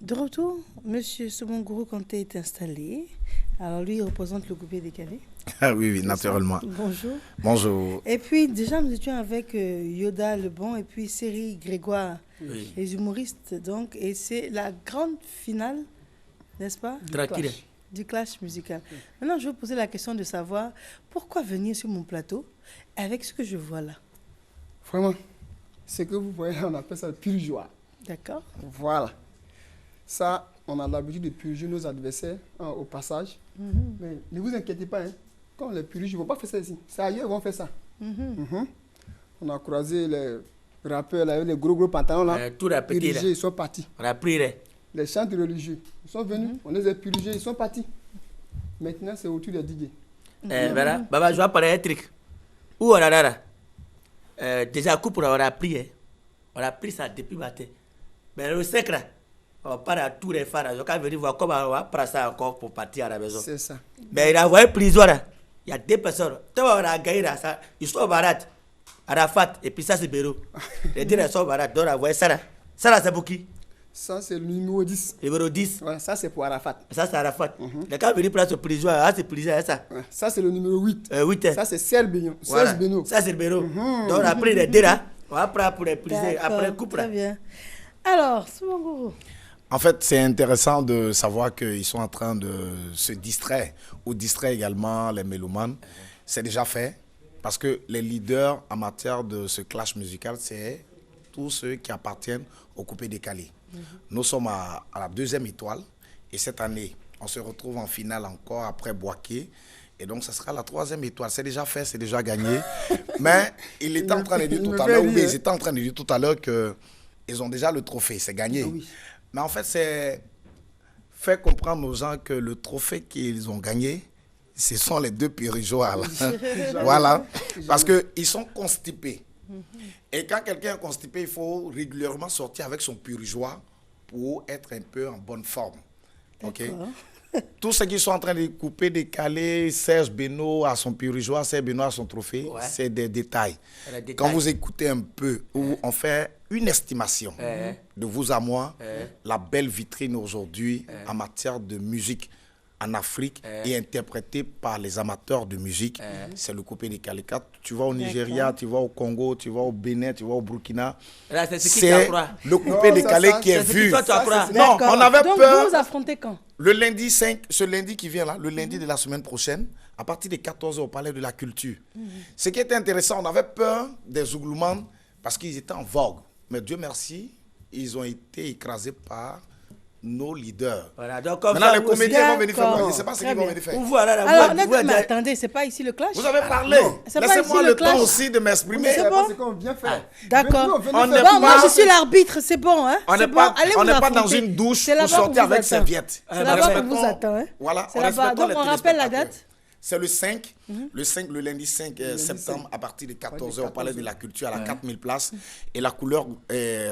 De retour, Monsieur Somongourou Kanté est installé. Alors lui, il représente le coupé décalé. Ah oui, oui, naturellement. Bonjour. Bonjour. Et puis déjà, nous étions avec Yoda Lebon et puis Série Grégoire, Oui. les humoristes. Donc, et c'est la grande finale, n'est-ce pas, du clash musical. Maintenant, je vais vous poser la question de savoir pourquoi venir sur mon plateau avec ce que je vois là. Vraiment, ce que vous voyez, on appelle ça le pur joie. D'accord. Voilà. Ça, on a l'habitude de purger nos adversaires au passage. Mais ne vous inquiétez pas, hein. Quand on les purge, ils ne vont pas faire ça ici. C'est ailleurs, ils vont faire ça. On a croisé les rappeurs là, avec les gros pantalons là. Tout répété là. Purgés, ils sont partis. On a pris là. Les chants religieux, ils sont venus, on les a purgés, ils sont partis. Maintenant, c'est au tour des DJ. Voilà. Baba, je vais parler un truc. Où on a là? Déjà, coup pour avoir appris. Hein. On a pris ça depuis matin. Mais le secret, on part à tous les phares. Je vais venir voir comment on va prendre ça encore pour partir à la maison. C'est ça. Mais il a envoyé prison là. Il y a deux personnes. Toi, on a gagné là. Ça, ils sont barates. Arafat, et puis ça, c'est Béro. Les deux sont barates. Donc, on a envoyé ça là. Ça là, c'est pour qui? Ça, c'est le numéro 10. Numéro 10. Ouais, ça, c'est pour Arafat. Ça, c'est Arafat. Les gars venus prendre ce prison. Ah, c'est prison, ça. Ouais, ça, c'est le numéro 8. 8. Ça, c'est Serge Beno. Voilà. Serge Beno. Ça, c'est le Béro. Donc, après les deux là, on va prendre pour les prisons. Après, coupe là. Très bien. Alors, Somongourou. En fait, c'est intéressant de savoir qu'ils sont en train de se distraire ou distraire également les mélomanes. C'est déjà fait parce que les leaders en matière de ce clash musical, c'est tous ceux qui appartiennent au coupé décalé. Nous sommes à la deuxième étoile et cette année, on se retrouve en finale encore après Boaké. Et donc, ça sera la troisième étoile. C'est déjà fait, c'est déjà gagné. Mais il était en train de dire tout à l'heure, oui, ils étaient en train de dire tout à l'heure qu'ils ont déjà le trophée, c'est gagné. Oui. Mais en fait, c'est faire comprendre aux gens que le trophée qu'ils ont gagné, ce sont les deux périgeoires. Voilà. Parce qu'ils sont constipés. Et quand quelqu'un est constipé, il faut régulièrement sortir avec son périgeoire pour être un peu en bonne forme. OK? Tous ceux qui sont en train de couper, décaler, Serge Beno à son périgeoire, Serge Beno à son trophée, c'est des détails. Quand vous écoutez un peu, où on fait une estimation de vous à moi, la belle vitrine aujourd'hui en matière de musique en Afrique et interprétée par les amateurs de musique, c'est le coupé décalé. Quand tu vas au Nigeria, tu vas au Congo, tu vas au Bénin, tu vas au Burkina, c'est le coupé décalé qui est vu. Non, on avait Donc, peur. vous vous affrontez quand? Le lundi 5, ce lundi qui vient là, le lundi de la semaine prochaine, à partir de 14h au Palais de la Culture. Ce qui était intéressant, on avait peur des Zouglouman parce qu'ils étaient en vogue. Mais Dieu merci, ils ont été écrasés par nos leaders. Voilà, donc comme maintenant, ça, les comédiens vont venir faire quoi? Je D'accord. ne sais pas ce Très qu'ils vont bien. venir faire. Vous voilà, là, Alors, vous mais attendez, c'est pas ici le clash? Vous avez parlé. C'est pas Laissez-moi ici le le clash. temps aussi de m'exprimer. C'est bon? C'est qu'on vient faire. D'accord. Venez, On venez n'est faire. Bon, moi pas- je suis l'arbitre, c'est bon, hein? On C'est n'est bon, pas, allez on vous n'est pas dans affronter. une douche C'est pour là-bas sortir qu'on vous avec attend. serviette. C'est là-bas qu'on vous Respectons- attend, hein? Voilà, C'est on là-bas. respectons Donc les on rappelle la téléspectateurs. date? C'est le 5, le lundi 5 septembre 5. à partir de 14h au 14 Palais de la Culture à la 4000 places. Et la couleur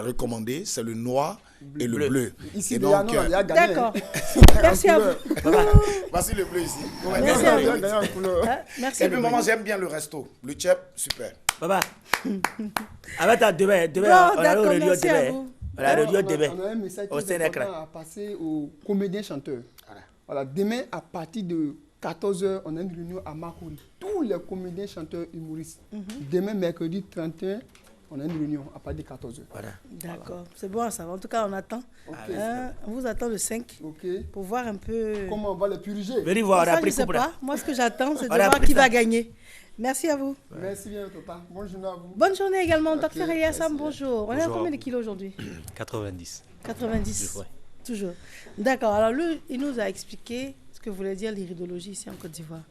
recommandée, c'est le noir et le bleu. Ici, Et déjà, donc, non, il y a gagné. D'accord. Merci à vous. voici le bleu ici. Merci à Il y a vous. gagné en couleur. Hein, Merci Et à puis, vous. maman, j'aime bien le resto. Le chef, super. Baba. Avec ta demain, Bon, on a le d'accord, réunion merci à demain. vous. On a le réunion demain. On a un message Au très Sénégal. important à passer aux comédiens chanteurs. Voilà, demain, à partir de 14h, on a une réunion à Makori. Tous les comédiens chanteurs humoristes. Demain, mercredi 31, on a une réunion à partir de 14h. Voilà. D'accord, c'est bon à savoir. En tout cas, on attend. Hein, on vous attend le 5 Ok. pour voir un peu. Comment on va les puriger? Venez voir, on Ça, a je pris sais coupe là. pas. Moi, ce que j'attends, c'est de On a voir pris qui ça. va gagner. Merci à vous. Merci bien, papa. Bonne journée à vous. Bonne journée également, Ok, Dr. Eliassam, merci. bonjour. On est à Bonjour. combien de kilos aujourd'hui? 90. 90. Ouais. Toujours. D'accord. Alors, lui, il nous a expliqué ce que voulait dire l'iridologie ici en Côte d'Ivoire.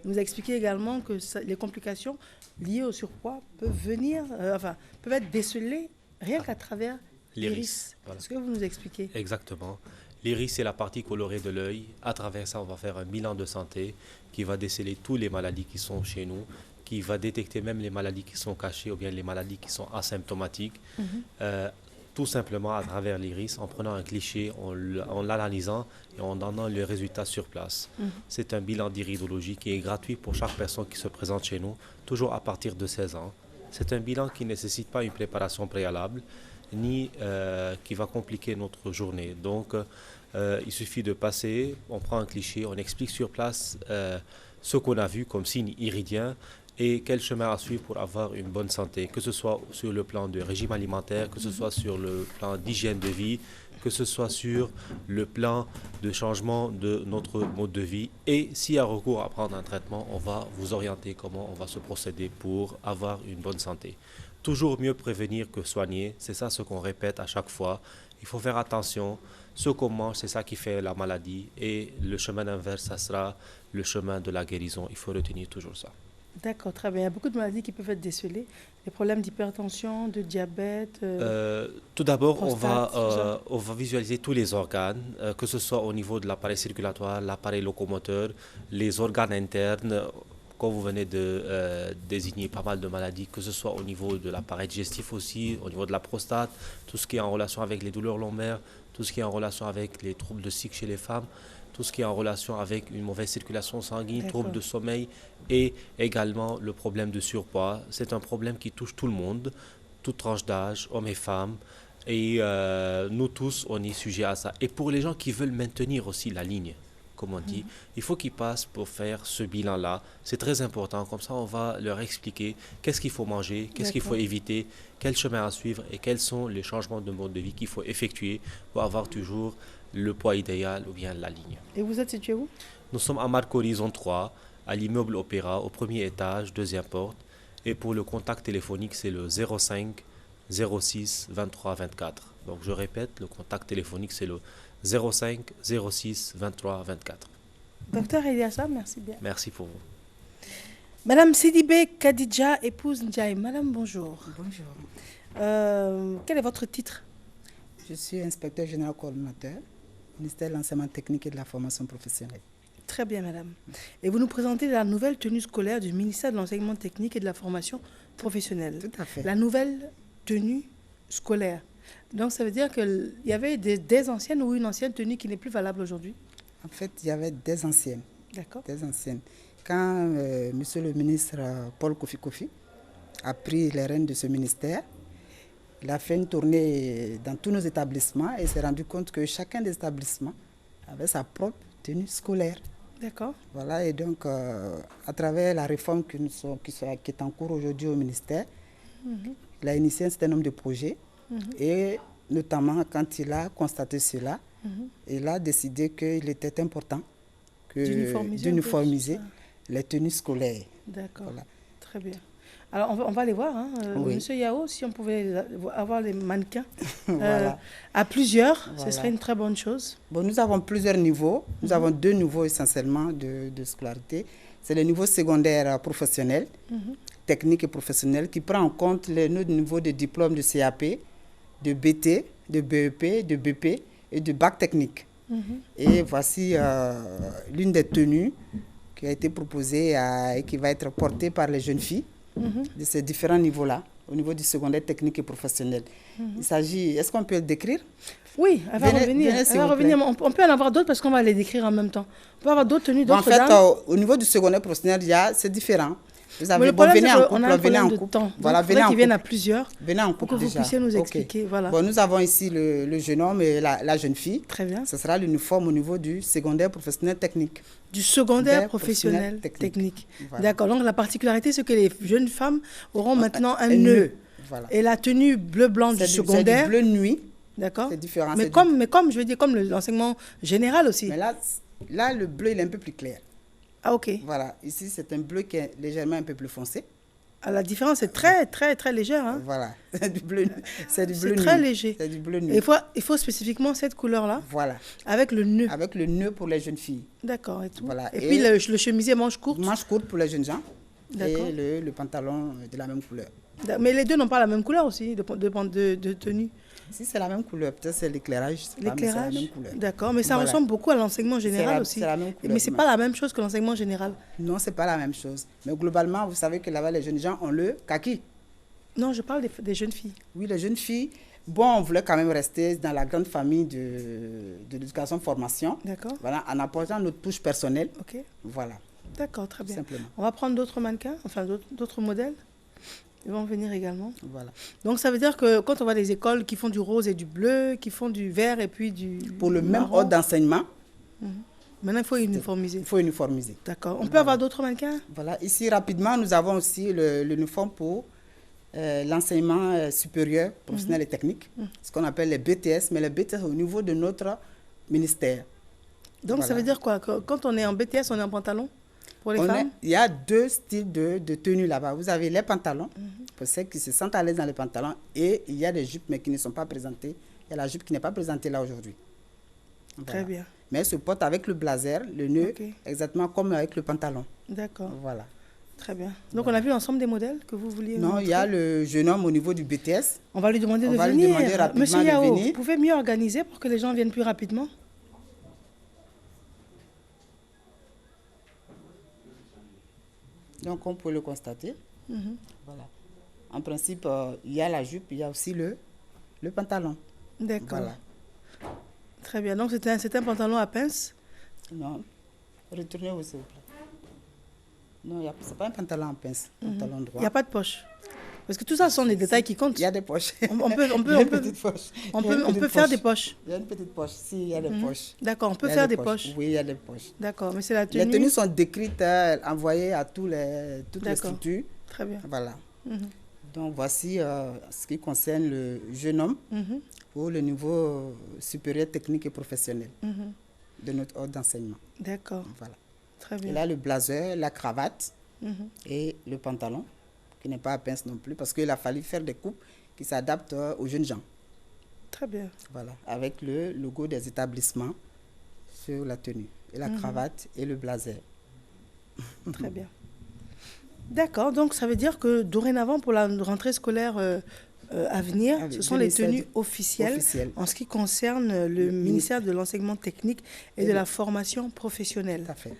Il nous a expliqué également que les complications liées au surpoids peuvent venir, peuvent être décelées rien qu'à travers l'iris. Voilà. Ce que vous nous expliquez. Exactement. L'iris, c'est la partie colorée de l'œil. À travers ça, on va faire un bilan de santé qui va déceler toutes les maladies qui sont chez nous, qui va détecter même les maladies qui sont cachées ou bien les maladies qui sont asymptomatiques. Tout simplement à travers l'iris, en prenant un cliché, en l'analysant et en donnant le résultat sur place. C'est un bilan d'iridologie qui est gratuit pour chaque personne qui se présente chez nous, toujours à partir de 16 ans. C'est un bilan qui ne nécessite pas une préparation préalable. ni qui va compliquer notre journée. Donc, il suffit de passer, on prend un cliché, on explique sur place ce qu'on a vu comme signe iridien et quel chemin à suivre pour avoir une bonne santé, que ce soit sur le plan de régime alimentaire, que ce soit sur le plan d'hygiène de vie, que ce soit sur le plan de changement de notre mode de vie. Et s'il y a recours à prendre un traitement, on va vous orienter comment on va se procéder pour avoir une bonne santé. Toujours mieux prévenir que soigner, c'est ça ce qu'on répète à chaque fois. Il faut faire attention, ce qu'on mange, c'est ça qui fait la maladie. Et le chemin inverse, ça sera le chemin de la guérison. Il faut retenir toujours ça. D'accord, très bien. Il y a beaucoup de maladies qui peuvent être décelées. Des problèmes d'hypertension, de diabète. Tout d'abord, prostate, on va visualiser tous les organes, que ce soit au niveau de l'appareil circulatoire, l'appareil locomoteur, les organes internes. Comme vous venez de désigner pas mal de maladies, que ce soit au niveau de l'appareil digestif aussi, au niveau de la prostate, tout ce qui est en relation avec les douleurs lombaires, tout ce qui est en relation avec les troubles de cycle chez les femmes, tout ce qui est en relation avec une mauvaise circulation sanguine, troubles de sommeil et également le problème de surpoids. C'est un problème qui touche tout le monde, toute tranche d'âge, hommes et femmes. Et nous tous, on est sujet à ça. Et pour les gens qui veulent maintenir aussi la ligne, comme on dit, il faut qu'ils passent pour faire ce bilan-là. C'est très important. Comme ça, on va leur expliquer qu'est-ce qu'il faut manger, qu'est-ce qu'il faut éviter, quel chemin à suivre et quels sont les changements de mode de vie qu'il faut effectuer pour avoir toujours le poids idéal ou bien la ligne. Et vous êtes situé où? Nous sommes à Marc Horizon 3, à l'immeuble Opéra, au premier étage, deuxième porte. Et pour le contact téléphonique, c'est le 05 06 23 24. Donc je répète, le contact téléphonique, c'est le 05 06 23 24. Docteur Eliassa, merci bien. Merci pour vous. Madame Sidibé Kadidja, épouse Ndiaye. Madame, bonjour. Bonjour. Quel est votre titre? Je suis inspecteur général coordonnateur, ministère de l'enseignement technique et de la formation professionnelle. Très bien, madame. Et vous nous présentez la nouvelle tenue scolaire du ministère de l'enseignement technique et de la formation professionnelle. Tout à fait. La nouvelle tenue scolaire. Donc, ça veut dire qu'il y avait des anciennes ou une ancienne tenue qui n'est plus valable aujourd'hui? En fait, il y avait des anciennes. D'accord. Des anciennes. Quand monsieur le ministre Paul Kofi a pris les rênes de ce ministère, il a fait une tournée dans tous nos établissements et s'est rendu compte que chacun des établissements avait sa propre tenue scolaire. D'accord. Voilà, et donc, à travers la réforme qui est en cours aujourd'hui au ministère, il a initié un certain nombre de projets. Et notamment, quand il a constaté cela, il a décidé qu'il était important d'uniformiser les tenues scolaires. D'accord, voilà. Très bien. Alors, on va les voir. Hein. Oui. Monsieur Yao, si on pouvait avoir les mannequins Voilà. à plusieurs, Voilà. ce serait une très bonne chose. Bon, nous avons plusieurs niveaux. Nous avons deux niveaux essentiellement de scolarité. C'est le niveau secondaire professionnel, technique et professionnel, qui prend en compte les niveaux de diplôme de CAP, de BT, de BEP, de BP et de bac technique. Et voici l'une des tenues qui a été proposée et qui va être portée par les jeunes filles de ces différents niveaux-là, au niveau du secondaire technique et professionnel. Il s'agit, est-ce qu'on peut le décrire? Oui, elle va revenir. Venez, Elle va revenir. On peut en avoir d'autres parce qu'on va les décrire en même temps. On peut avoir d'autres tenues, d'autres En fait, dames. au niveau du secondaire professionnel, c'est différent. Vous avez, Mais le problème, venez c'est en qu'on couple, a un venez en problème de couple. temps. Voilà, Donc, venez en qui viennent à couple. plusieurs. Venez en Pour couple que vous déjà. puissiez nous Ok. expliquer. Voilà. Bon, nous avons ici le jeune homme et la jeune fille. Très bien. Ce sera l'uniforme au niveau du secondaire professionnel technique. Du secondaire Secondaire professionnel professionnel technique. Voilà. D'accord. Donc, la particularité, c'est que les jeunes femmes auront maintenant un nœud. Voilà. Et la tenue bleu-blanc du secondaire. C'est du bleu nuit. D'accord. C'est différent. Mais comme, je veux dire, comme l'enseignement général aussi. Mais là, le bleu, il est un peu plus clair. Ah, ok. Voilà. Ici, c'est un bleu qui est légèrement un peu plus foncé. Ah, la différence est très, très, très légère. Hein. Voilà. C'est du bleu. C'est du bleu C'est très nuit. léger. C'est du bleu Et nuit. il faut spécifiquement cette couleur-là. Voilà. Avec le nœud. Avec le nœud pour les jeunes filles. D'accord. Et tout. Voilà. Et puis le chemisier manche courte. Manche courte pour les jeunes gens. D'accord. Et le pantalon de la même couleur. Mais les deux n'ont pas la même couleur aussi, de tenue. Si c'est la même couleur, peut-être c'est l'éclairage. L'éclairage. C'est la même couleur. D'accord, mais ça Voilà. ressemble beaucoup à l'enseignement général aussi. C'est la même couleur. Mais c'est pas la même chose que l'enseignement général. Non, c'est pas la même chose. Mais globalement, vous savez que là-bas, les jeunes gens ont le kaki. Non, je parle des jeunes filles. Oui, les jeunes filles. Bon, on voulait quand même rester dans la grande famille de l'éducation-formation. D'accord. Voilà, en apportant notre touche personnelle. Ok. Voilà. D'accord, très bien. Simplement. On va prendre d'autres mannequins, enfin d'autres modèles. Ils vont venir également. Voilà. Donc ça veut dire que quand on voit les écoles qui font du rose et du bleu, qui font du vert et puis du Pour le même marron, ordre d'enseignement, maintenant il faut uniformiser. il faut uniformiser. D'accord. On peut avoir d'autres mannequins? Voilà. Ici, rapidement, nous avons aussi l'uniforme pour l'enseignement supérieur, professionnel et technique, ce qu'on appelle les BTS, mais les BTS au niveau de notre ministère. Donc ça veut dire quoi? Que quand on est en BTS, on est en pantalon pour les femmes? Il y a deux styles de tenues là-bas. Vous avez les pantalons, pour ceux qui se sentent à l'aise dans les pantalons, et il y a des jupes, mais qui ne sont pas présentées. Il y a la jupe qui n'est pas présentée là aujourd'hui. Voilà. Très bien. Mais elle se porte avec le blazer, le nœud, Ok. exactement comme avec le pantalon. D'accord. Voilà. Très bien. Donc on a vu l'ensemble des modèles que vous vouliez Non, montrer. il y a le jeune homme au niveau du BTS. On va lui demander On de va lui venir. demander rapidement Monsieur de Yao, venir. vous pouvez mieux organiser pour que les gens viennent plus rapidement? Donc, on peut le constater. Voilà. En principe, il y a la jupe, il y a aussi le pantalon. D'accord. Voilà. Très bien. Donc c'est un pantalon à pince. Non, retournez-vous, s'il vous plaît. Non, ce n'est pas un pantalon en pince, pantalon Il droit. n'y a pas de poche. Parce que tout ça, ce sont des détails qui comptent. Il y a des poches. On Il y a une petite poche. on Il y a une peut petite faire poche. des poches. Il y a une petite poche. Si, il y a des poches. D'accord, on peut Il y a faire des poches. Oui, il y a des poches. D'accord, mais c'est la tenue. Les tenues sont décrites, envoyées à toutes les D'accord. structures. Très bien. Voilà. Donc, voici ce qui concerne le jeune homme pour le niveau supérieur technique et professionnel de notre ordre d'enseignement. D'accord, Voilà. très Et bien. là, le blazer, la cravate et le pantalon, qui n'est pas à pince non plus, parce qu'il a fallu faire des coupes qui s'adaptent aux jeunes gens. Très bien. Voilà, avec le logo des établissements sur la tenue, et la cravate et le blazer. Très bien. D'accord, donc ça veut dire que dorénavant, pour la rentrée scolaire à venir, Ah oui, ce sont du les ministère tenues du- officielles officielles. en ce qui concerne le ministère de l'enseignement technique et de la formation professionnelle. Tout à fait.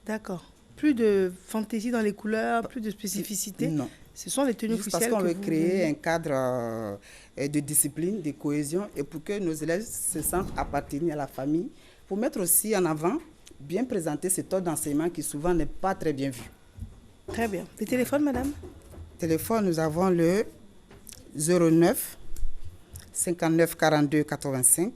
D'accord. Plus de fantaisie dans les couleurs, plus de spécificité. Non. Ce sont les tenues Juste parce officielles qu'on que veut vous créer venez- un cadre de discipline, de cohésion, et pour que nos élèves se sentent appartenir à la famille, pour mettre aussi en avant, bien présenter cet ordre d'enseignement qui souvent n'est pas très bien vu. Très bien. Les téléphones, madame? Téléphone, nous avons le 09 59 42 85,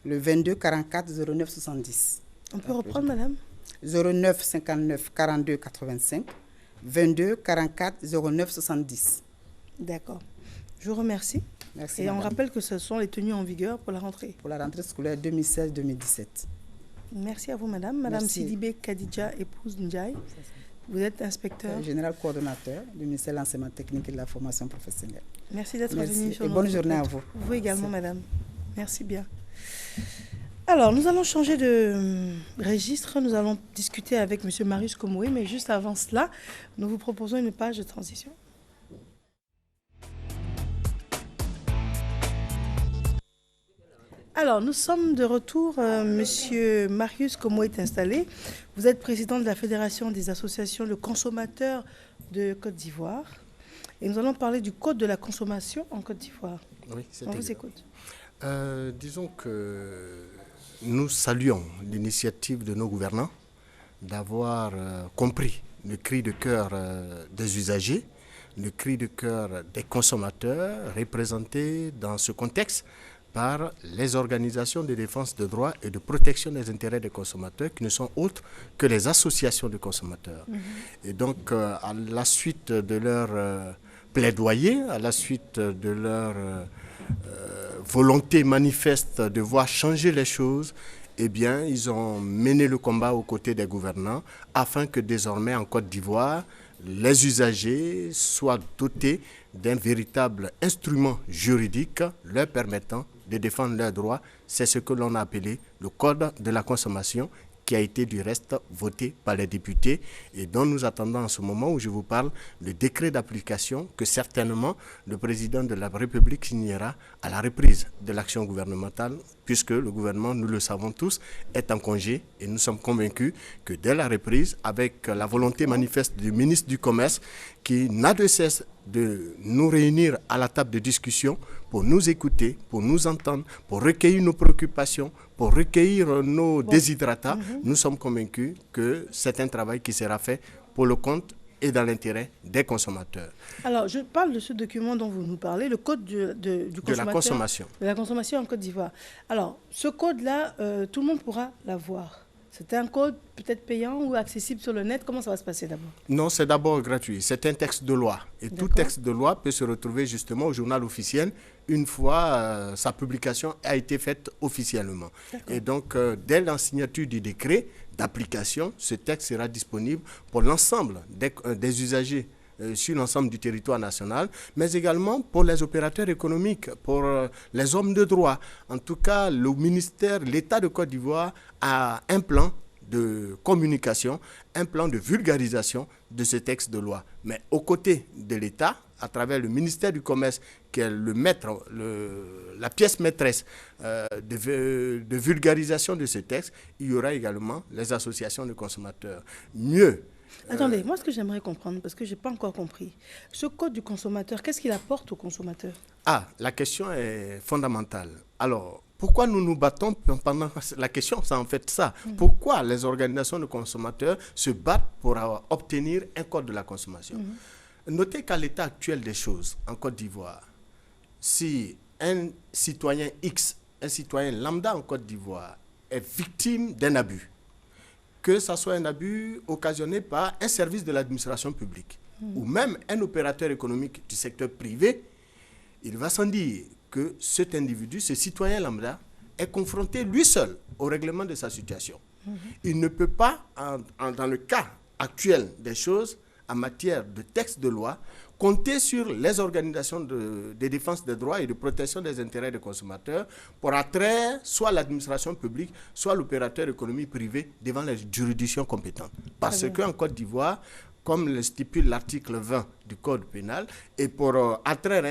le 22 44 09 70. On peut reprendre, madame? 09 59 42 85, 22 44 09 70. D'accord. Je vous remercie. Merci. Et on madame. rappelle que ce sont les tenues en vigueur pour la rentrée. Pour la rentrée scolaire 2016-2017. Merci à vous, madame. Madame Merci. Sidibé Kadidja, épouse Ndiaye. Vous êtes inspecteur. Général coordonnateur du ministère de l'enseignement technique et de la formation professionnelle. Merci d'être Merci. venu sur Et notre bonne journée à plateau. vous. Vous également, Merci. madame. Merci bien. Alors, nous allons changer de registre. Nous allons discuter avec M. Marius Komoué, mais juste avant cela, nous vous proposons une page de transition. Alors, nous sommes de retour. Monsieur Marius Komoué est installé. Vous êtes président de la Fédération des associations de consommateurs de Côte d'Ivoire. Et nous allons parler du code de la consommation en Côte d'Ivoire. Oui, c'est On vous exact. écoute. Disons que nous saluons l'initiative de nos gouvernants d'avoir compris le cri de cœur des usagers, le cri de cœur des consommateurs représentés dans ce contexte par les organisations de défense des droits et de protection des intérêts des consommateurs qui ne sont autres que les associations de consommateurs. Et donc, à la suite de leur plaidoyer, à la suite de leur volonté manifeste de voir changer les choses, eh bien, ils ont mené le combat aux côtés des gouvernants afin que désormais en Côte d'Ivoire, les usagers soient dotés d'un véritable instrument juridique leur permettant de défendre leurs droits. C'est ce que l'on a appelé le Code de la consommation, qui a été du reste voté par les députés et dont nous attendons en ce moment où je vous parle le décret d'application que certainement le président de la République signera à la reprise de l'action gouvernementale, puisque le gouvernement, nous le savons tous, est en congé et nous sommes convaincus que dès la reprise, avec la volonté manifeste du ministre du Commerce qui n'a de cesse de nous réunir à la table de discussion pour nous écouter, pour nous entendre, pour recueillir nos préoccupations, pour recueillir nos desiderata, nous sommes convaincus que c'est un travail qui sera fait pour le compte et dans l'intérêt des consommateurs. Alors, je parle de ce document dont vous nous parlez, le code du consommateur. De la consommation. De la consommation en Côte d'Ivoire. Alors, ce code-là, tout le monde pourra l'avoir. C'est un code peut-être payant ou accessible sur le net. Comment ça va se passer d'abord? Non, c'est d'abord gratuit. C'est un texte de loi. Et tout texte de loi peut se retrouver justement au journal officiel une fois sa publication a été faite officiellement. Et donc, dès la signature du décret d'application, ce texte sera disponible pour l'ensemble des usagers sur l'ensemble du territoire national, mais également pour les opérateurs économiques, pour les hommes de droit. En tout cas, le ministère, l'État de Côte d'Ivoire a un plan de communication, un plan de vulgarisation de ce texte de loi. Mais aux côtés de l'État, à travers le ministère du Commerce, qui est le maître, la pièce maîtresse de vulgarisation de ce texte, il y aura également les associations de consommateurs. Mieux. Attendez, moi ce que j'aimerais comprendre, parce que je n'ai pas encore compris, ce code du consommateur, qu'est-ce qu'il apporte aux consommateurs? La question est fondamentale. Alors, pourquoi nous nous battons pendant la question, c'est en fait ça. Pourquoi les organisations de consommateurs se battent pour obtenir un code de la consommation? Notez qu'à l'état actuel des choses, en Côte d'Ivoire, si un citoyen X, un citoyen lambda en Côte d'Ivoire, est victime d'un abus, que ce soit un abus occasionné par un service de l'administration publique ou même un opérateur économique du secteur privé, il va sans dire que cet individu, ce citoyen lambda, est confronté lui seul au règlement de sa situation. Il ne peut pas, dans le cas actuel des choses, en matière de texte de loi, compter sur les organisations de défense des droits et de protection des intérêts des consommateurs pour attraire soit l'administration publique, soit l'opérateur économique privé devant les juridictions compétentes. Parce qu'en Côte d'Ivoire, comme le stipule l'article 20 du Code pénal, et pour attraire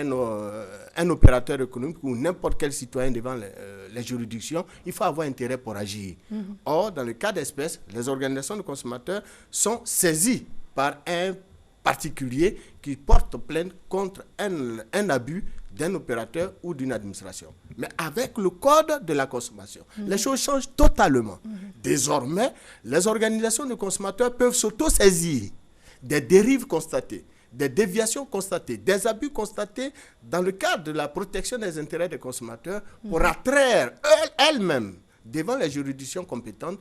un opérateur économique ou n'importe quel citoyen devant les juridictions, il faut avoir intérêt pour agir. Or, dans le cas d'espèce, les organisations de consommateurs sont saisies par un particulier qui porte plainte contre un abus d'un opérateur ou d'une administration. Mais avec le code de la consommation, les choses changent totalement. Désormais, les organisations de consommateurs peuvent s'auto-saisir des dérives constatées, des déviations constatées, des abus constatés dans le cadre de la protection des intérêts des consommateurs pour attraire elles-mêmes devant les juridictions compétentes,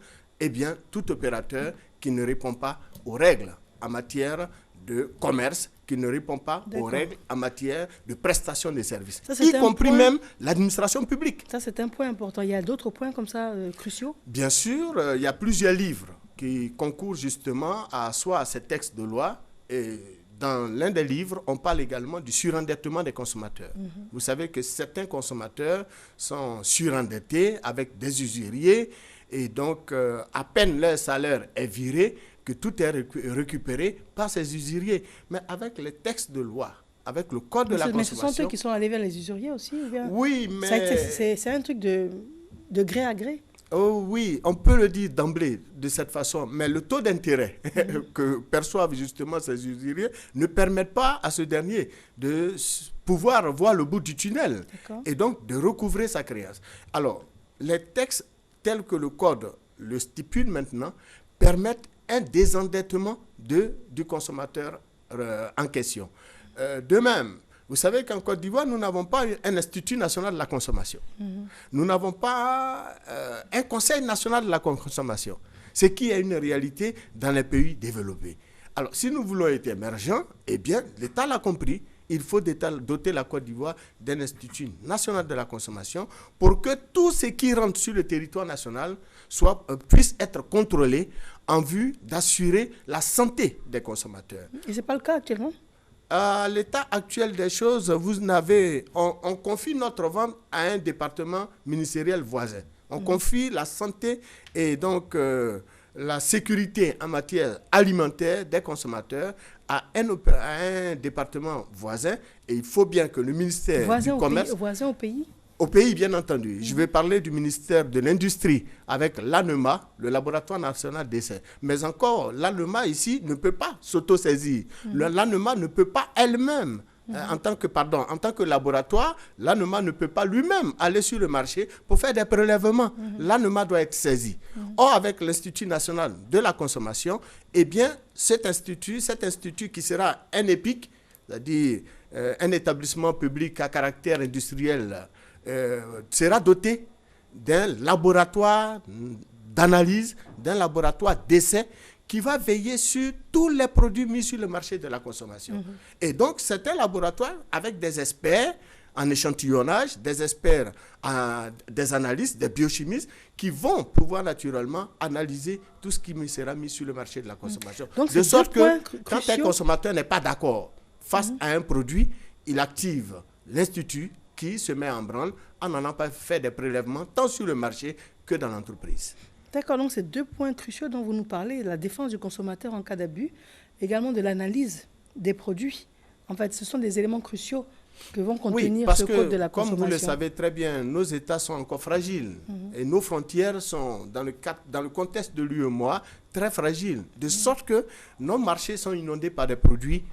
tout opérateur qui ne répond pas aux règles en matière de commerce, qui ne répond pas aux règles en matière de prestation de services, y compris même l'administration publique. Ça, c'est un point important. Il y a d'autres points comme ça cruciaux? Bien sûr, il y a plusieurs livres qui concourent justement à ces textes de loi. Et dans l'un des livres, on parle également du surendettement des consommateurs. Vous savez que certains consommateurs sont surendettés avec des usuriers et donc à peine leur salaire est viré, que tout est récupéré par ces usuriers. Mais avec les textes de loi, avec le code de la consommation... Mais ce sont eux qui sont allés vers les usuriers aussi ou bien... Oui, mais... C'est un truc de gré à gré. Oh oui, on peut le dire d'emblée de cette façon, mais le taux d'intérêt que perçoivent justement ces usuriers ne permet pas à ce dernier de pouvoir voir le bout du tunnel et donc de recouvrer sa créance. Alors, les textes tels que le code le stipule maintenant permettent un désendettement du consommateur en question. De même, vous savez qu'en Côte d'Ivoire, nous n'avons pas un Institut national de la consommation. Nous n'avons pas un Conseil national de la consommation, ce qui est une réalité dans les pays développés. Alors, si nous voulons être émergents, l'État l'a compris. Il faut doter la Côte d'Ivoire d'un Institut national de la consommation pour que tout ce qui rentre sur le territoire national puisse être contrôlé en vue d'assurer la santé des consommateurs. Et ce n'est pas le cas actuellement? À l'état actuel des choses, on confie notre vente à un département ministériel voisin. On confie la santé et donc la sécurité en matière alimentaire des consommateurs à un département voisin. Et il faut bien que le ministère du Commerce... Voisin au pays? Au pays, bien entendu. Je vais parler du ministère de l'Industrie avec l'ANEMA, le Laboratoire national d'essai. Mais encore, l'ANEMA ici ne peut pas s'auto-saisir. L'ANEMA ne peut pas elle-même, en tant que laboratoire, l'ANEMA ne peut pas lui-même aller sur le marché pour faire des prélèvements. L'ANEMA doit être saisi. Or, avec l'Institut national de la consommation, eh bien, cet institut qui sera un EPIC, c'est-à-dire un établissement public à caractère industriel, sera doté d'un laboratoire d'analyse, d'un laboratoire d'essai qui va veiller sur tous les produits mis sur le marché de la consommation. Et donc, c'est un laboratoire avec des experts en échantillonnage, des experts, des analystes, des biochimistes qui vont pouvoir naturellement analyser tout ce qui sera mis sur le marché de la consommation. Donc, de sorte que quand un consommateur n'est pas d'accord face à un produit, il active l'institut qui se met en branle en n'en pas fait des prélèvements tant sur le marché que dans l'entreprise. D'accord, donc c'est 2 points cruciaux dont vous nous parlez, la défense du consommateur en cas d'abus, également de l'analyse des produits. En fait, ce sont des éléments cruciaux que vont contenir ce code de la consommation. Comme vous le savez très bien, nos États sont encore fragiles et nos frontières sont, dans le contexte de l'UEMOA, très fragiles, de sorte que nos marchés sont inondés par des produits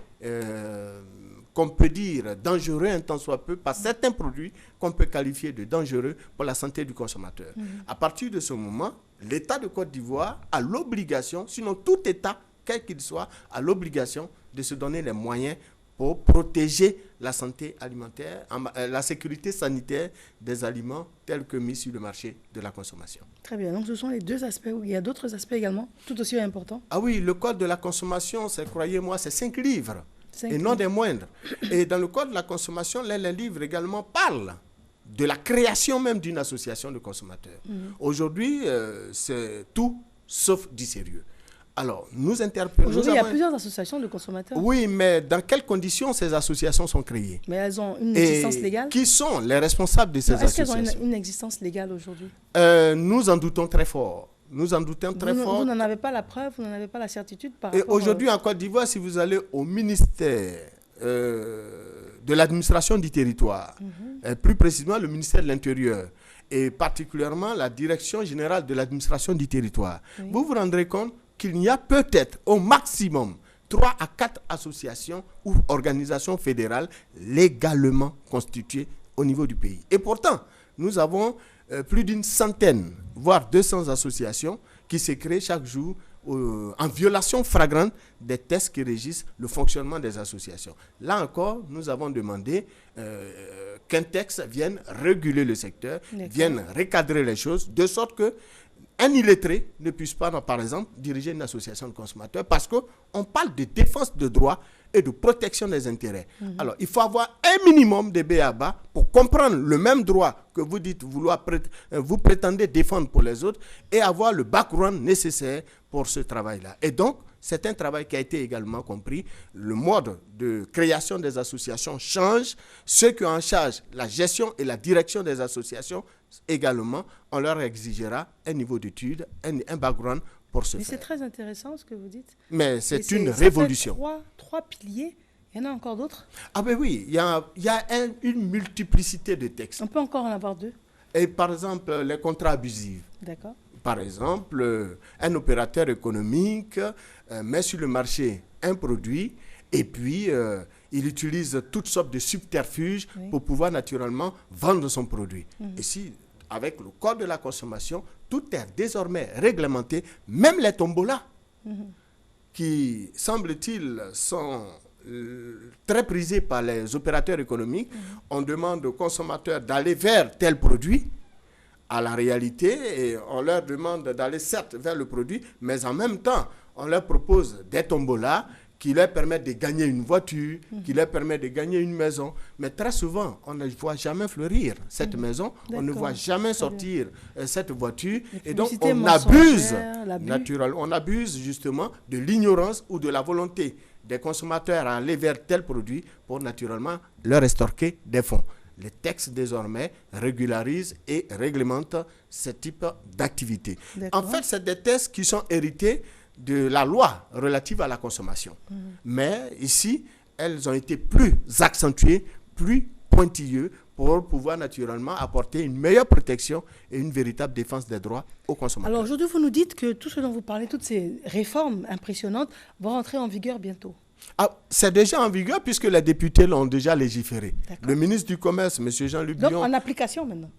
qu'on peut dire dangereux un tant soit peu, par certains produits qu'on peut qualifier de dangereux pour la santé du consommateur. À partir de ce moment, l'État de Côte d'Ivoire a l'obligation, sinon tout État, quel qu'il soit, a l'obligation de se donner les moyens pour protéger la santé alimentaire, la sécurité sanitaire des aliments tels que mis sur le marché de la consommation. Très bien, donc ce sont les 2 aspects. Il y a d'autres aspects également, tout aussi importants. Ah oui, le code de la consommation, croyez-moi, c'est 5 livres. Et non des moindres. Et dans le code de la consommation, les livres également parlent de la création même d'une association de consommateurs. Aujourd'hui, c'est tout sauf du sérieux. Alors, nous interpellons... Aujourd'hui, il y a plusieurs associations de consommateurs. Oui, mais dans quelles conditions ces associations sont créées? Mais elles ont une existence légale? Qui sont les responsables de ces associations? Est-ce qu'elles ont une existence légale aujourd'hui? Nous en doutons très fort. Nous en doutons très fort. Vous n'en avez pas la preuve, vous n'en avez pas la certitude par rapport... Et aujourd'hui, en Côte d'Ivoire, si vous allez au ministère de l'administration du territoire, plus précisément le ministère de l'Intérieur, et particulièrement la direction générale de l'administration du territoire, vous vous rendrez compte qu'il y a peut-être au maximum 3 à 4 associations ou organisations fédérales légalement constituées au niveau du pays. Et pourtant, nous avons plus d'une centaine, voire 200 associations qui se créent chaque jour en violation flagrante des textes qui régissent le fonctionnement des associations. Là encore, nous avons demandé qu'un texte vienne réguler le secteur, vienne recadrer les choses, de sorte que un illettré ne puisse pas, par exemple, diriger une association de consommateurs parce qu'on parle de défense de droits et de protection des intérêts. Alors, il faut avoir un minimum de b.a.-ba pour comprendre le même droit que vous dites vous prétendez défendre pour les autres et avoir le background nécessaire pour ce travail-là. Et donc, c'est un travail qui a été également compris. Le mode de création des associations change. Ceux qui ont en charge la gestion et la direction des associations, également, on leur exigera un niveau d'études, un background pour ce faire. Mais c'est très intéressant ce que vous dites. Mais c'est une révolution. Trois piliers. Il y en a encore d'autres? Ah ben oui, il y a une multiplicité de textes. On peut encore en avoir 2. Et par exemple, les contrats abusifs. D'accord. Par exemple, un opérateur économique met sur le marché un produit et puis il utilise toutes sortes de subterfuges pour pouvoir naturellement vendre son produit. Et si, avec le code de la consommation, tout est désormais réglementé, même les tombolas, qui, semble-t-il, sont très prisés par les opérateurs économiques. On demande aux consommateurs d'aller vers tel produit, à la réalité, et on leur demande d'aller certes vers le produit, mais en même temps, on leur propose des tombolas qui leur permettent de gagner une voiture, qui leur permettent de gagner une maison. Mais très souvent, on ne voit jamais fleurir cette maison, on ne voit jamais sortir cette voiture. Et donc, on abuse, on abuse justement de l'ignorance ou de la volonté des consommateurs à aller vers tel produit pour naturellement leur estorquer des fonds. Les textes désormais régularisent et réglementent ce type d'activité. En fait, c'est des textes qui sont hérités de la loi relative à la consommation. Mais ici, elles ont été plus accentuées, plus pointilleuses pour pouvoir naturellement apporter une meilleure protection et une véritable défense des droits aux consommateurs. Alors aujourd'hui, vous nous dites que tout ce dont vous parlez, toutes ces réformes impressionnantes vont rentrer en vigueur bientôt. Ah, c'est déjà en vigueur puisque les députés l'ont déjà légiféré. Le ministre du Commerce, M. Jean-Luc Dion... Donc en application maintenant?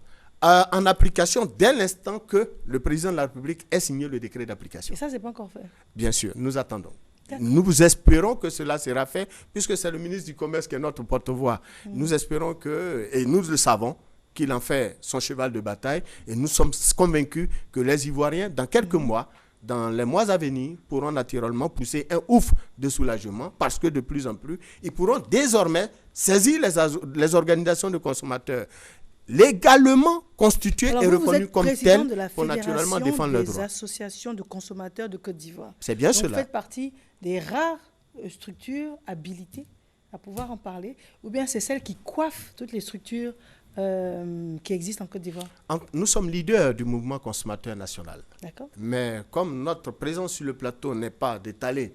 en application dès l'instant que le président de la République ait signé le décret d'application. Et ça, c'est pas encore fait. Bien sûr, nous attendons. Nous espérons que cela sera fait, puisque c'est le ministre du Commerce qui est notre porte-voix. Nous espérons que, et nous le savons, qu'il en fait son cheval de bataille, et nous sommes convaincus que les Ivoiriens, dans quelques mois, dans les mois à venir, pourront naturellement pousser un ouf de soulagement, parce que de plus en plus, ils pourront désormais saisir les organisations de consommateurs légalement constituées et reconnues comme telles pour naturellement défendre leurs droits. Des associations de consommateurs de Côte d'Ivoire. C'est bien Donc, cela. Vous faites partie des rares structures habilitées à pouvoir en parler, ou bien c'est celles qui coiffent toutes les structures qui existent en Côte d'Ivoire? Nous sommes leaders du mouvement consommateur national. D'accord. Mais comme notre présence sur le plateau n'est pas d'étaler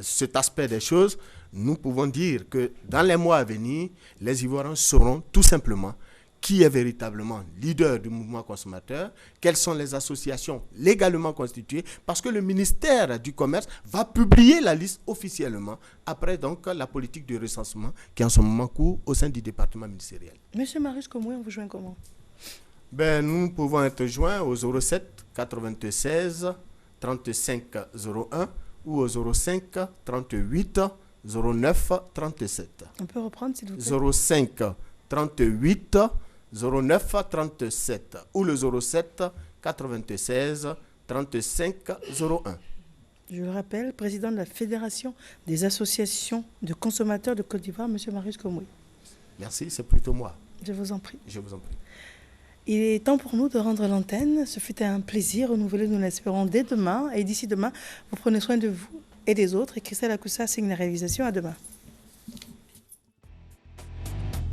cet aspect des choses, nous pouvons dire que dans les mois à venir, les Ivoiriens sauront tout simplement qui est véritablement leader du mouvement consommateur, quelles sont les associations légalement constituées, parce que le ministère du Commerce va publier la liste officiellement, après donc la politique de recensement qui en ce moment court au sein du département ministériel. Monsieur Marius Komoué, on vous joint comment? Nous pouvons être joints au 07 96 35 01 ou au 05 38 09 37. On peut reprendre s'il vous plaît? 05 38 09 37 ou le 07 96 35 01. Je le rappelle, président de la Fédération des associations de consommateurs de Côte d'Ivoire, M. Marius Komoué. Merci, c'est plutôt moi. Je vous en prie. Je vous en prie. Il est temps pour nous de rendre l'antenne. Ce fut un plaisir renouvelé, nous l'espérons, dès demain. Et d'ici demain, vous prenez soin de vous et des autres. Et Christelle Akoussa signe la réalisation. À demain.